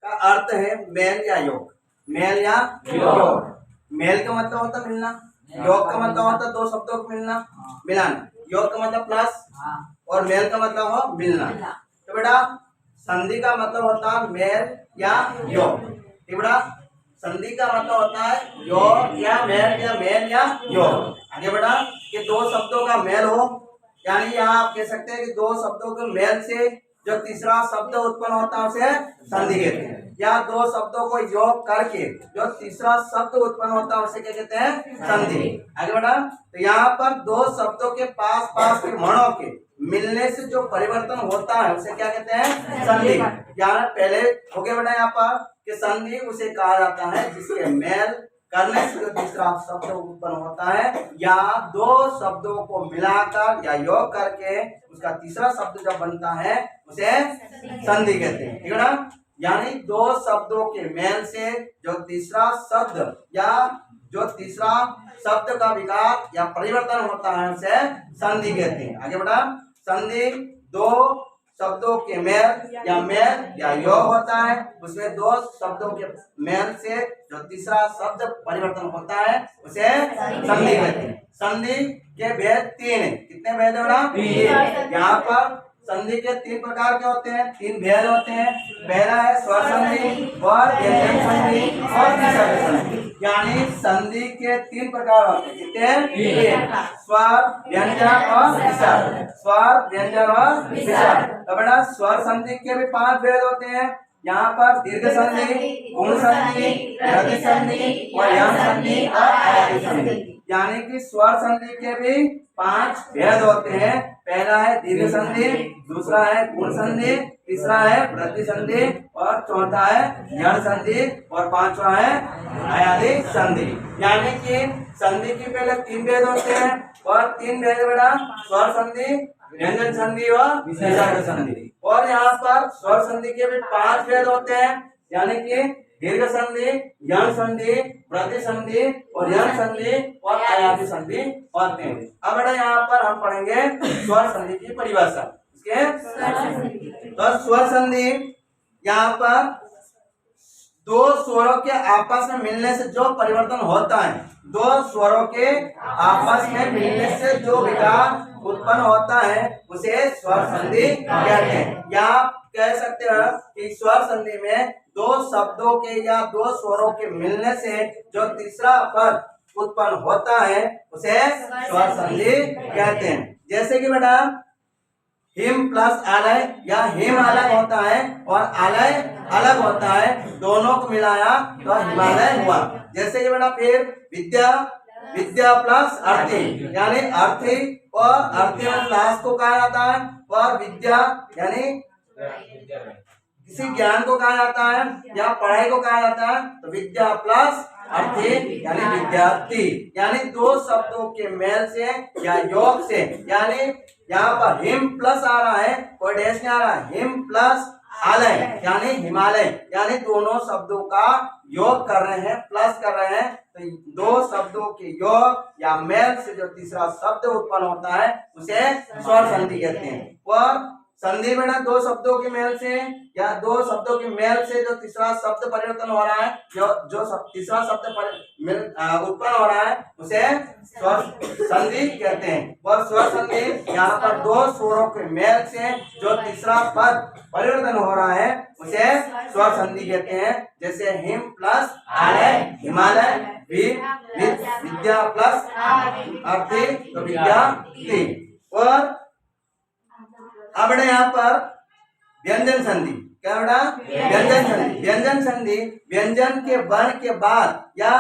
का अर्थ है मेल या योग। मेल या योग। मेल का मतलब होता मिलना, योग का मतलब होता दो शब्दों को मिलाना। योग का मतलब प्लस और मेल का मतलब हो मिलना। तो बेटा संधि का मतलब होता है मेल या योग। तो बेटा संधि का मतलब होता है योग या मेल या योग। आगे बेटा कि दो शब्दों का मेल हो, यानी यहाँ आप कह सकते हैं कि दो शब्दों के मेल से जो तीसरा शब्द उत्पन्न होता है उसे संधि कहते हैं। या दो शब्दों को योग करके जो तीसरा शब्द उत्पन्न होता है उसे क्या कहते हैं? संधि। आगे बढ़ा तो यहाँ पर दो शब्दों के पास पास के वर्णों के मिलने से जो परिवर्तन होता है उसे क्या कहते हैं? संधि। यहाँ पहले हो गया बेटा यहाँ पर कि संधि उसे कहा जाता है जिसके मेल करने से जो तीसरा शब्द उत्पन्न होता है या दो शब्दों को मिलाकर या योग करके उसका तीसरा शब्द जब बनता है उसे संधि कहते हैं। ठीक है ना? यानी दो शब्दों के मेल से जो तीसरा शब्द या जो तीसरा शब्द का विकार या परिवर्तन होता है उसे संधि कहते हैं। आगे बढ़ा संधि दो शब्दों के मेल या योग होता है, उसमें दो शब्दों के मेल से जो तीसरा शब्द परिवर्तन होता है उसे संधि कहते हैं। संधि के भेद तीन है। कितने भेद है बेटा? यहाँ पर संधि के तीन प्रकार के होते हैं, तीन भेद होते हैं। पहला है स्वर संधि और व्यंजन संधि और विसर्ग संधि। यानी संधि के तीन प्रकार होते हैं। कितने? स्वर, व्यंजन और विसर्ग। स्वर, व्यंजन और विसर्ग। तो बेटा स्वर संधि के भी 5 भेद होते हैं। यहाँ पर दीर्घ संधि, गुण संधि, रति संधि और यम संधि और आयाति संधि। यानी कि स्वर संधि के भी 5 भेद होते हैं। पहला है दीर्घ संधि, दूसरा है गुण संधि, तीसरा है वृद्धि संधि और चौथा है यण संधि और पांचवा है आयाति संधि। यानी कि संधि की पहले 3 भेद होते हैं और 3 भेद बेटा स्वर संधि, व्यंजन संधि और विसर्ग संधि। और यहाँ पर स्वर संधि के भी 5 भेद होते हैं, यानी कि दीर्घ संधि, यण संधि, वृद्धि संधि और यण संधि और आयाति संधि होते हैं। अब बेटा यहाँ पर हम पढ़ेंगे स्वर संधि की परिभाषा। तो स्वर संधि यहाँ पर दो स्वरों के आपस में मिलने से जो परिवर्तन होता है, दो स्वरों के आपस में मिलने से जो विकार उत्पन्न होता है उसे स्वर संधि कहते हैं। या कह सकते हैं कि स्वर संधि में दो शब्दों के या दो स्वरों के मिलने से जो तीसरा पद उत्पन्न होता है उसे स्वर संधि कहते हैं। जैसे कि बेटा हिम प्लस आलय या हिम अलग होता है और आलय अलग होता है, दोनों को मिलाया तो हिमालय हुआ। जैसे कि बेटा फिर विद्या प्लस अर्थी यानी अर्थी और अर्थी क्लास को कहा जाता है और विद्या यानी किसी ज्ञान को कहा जाता है या पढ़ाई को कहा जाता है। तो विद्या प्लस अर्थी यानी विद्यार्थी। यानी दो शब्दों के मेल से या योग से, यानी यहाँ पर हिम प्लस आ रहा है, कोई डैश नहीं आ रहा है, हिम प्लस आलय यानी हिमालय, यानी दोनों शब्दों का योग कर रहे हैं, प्लस कर रहे हैं। तो दो शब्दों के योग या मेल से जो तीसरा शब्द उत्पन्न होता है उसे स्वर संधि कहते हैं। और संधि में ना दो शब्दों के मेल से या दो शब्दों के मेल से जो तीसरा शब्द परिवर्तन हो रहा है, जो तीसरा शब्द उत्पन्न हो रहा है उसे स्वर संधि कहते हैं। और स्वर संधि यहाँ पर दो स्वरों के मेल से जो तीसरा पद परिवर्तन हो रहा है उसे स्वर संधि कहते हैं। जैसे हिम प्लस आलय हिमालय, विद्या प्लस अर्थी तो विद्यार्थी। और अब यहाँ पर व्यंजन संधि क्या बेटा? व्यंजन संधि। व्यंजन संधि व्यंजन के वर्ण के बाद या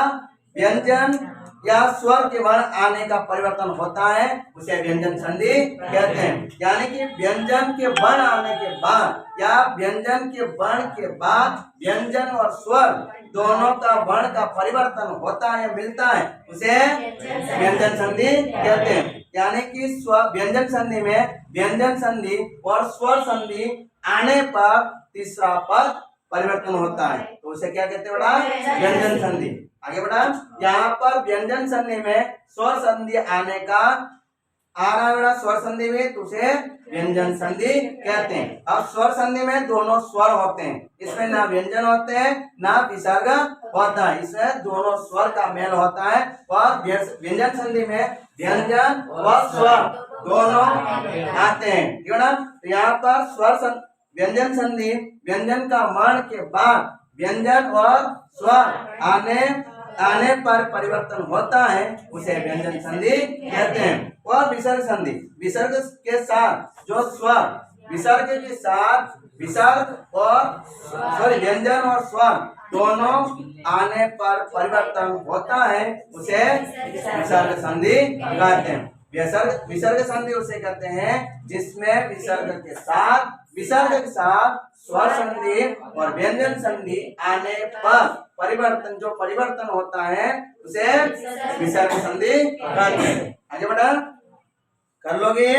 व्यंजन या स्वर के वर्ण आने का परिवर्तन होता है उसे व्यंजन संधि कहते हैं। यानी कि व्यंजन के वर्ण आने के बाद या व्यंजन के वर्ण के बाद व्यंजन और स्वर दोनों का वर्ण का परिवर्तन होता है, मिलता है, उसे व्यंजन संधि कहते हैं। यानी कि व्यंजन संधि में व्यंजन संधि और स्वर संधि आने पर तीसरा पद परिवर्तन होता है तो उसे क्या कहते हैं बेटा? व्यंजन संधि। आगे बढ़ा यहाँ पर व्यंजन संधि में स्वर संधि आने का आ रहा है बेटा स्वर संधि में, तो उसे व्यंजन संधि कहते हैं। अब स्वर संधि में दोनों स्वर होते हैं, इसमें ना व्यंजन होते हैं ना विसर्ग होता है, इसमें दोनों स्वर का मेल होता है। और व्यंजन संधि में व्यंजन और स्वर दोनों आते हैं, क्यों ना? तो यहाँ पर व्यंजन संधि, व्यंजन का वर्ण के बाद व्यंजन और स्वर आने पर परिवर्तन होता है, उसे व्यंजन संधि कहते हैं। और विसर्ग संधि, विसर्ग के साथ जो स्वर, विसर्ग के साथ विसर्ग और सॉरी व्यंजन और स्वर दोनों आने पर परिवर्तन होता है, उसे विसर्ग संधि कहते हैं। विसर्ग संधि उसे कहते हैं जिसमें विसर्ग के साथ स्वर संधि और व्यंजन संधि आने पर परिवर्तन होता है, उसे विसर्ग संधि कहते हैं। आगे बढ़ा, कर लोगे?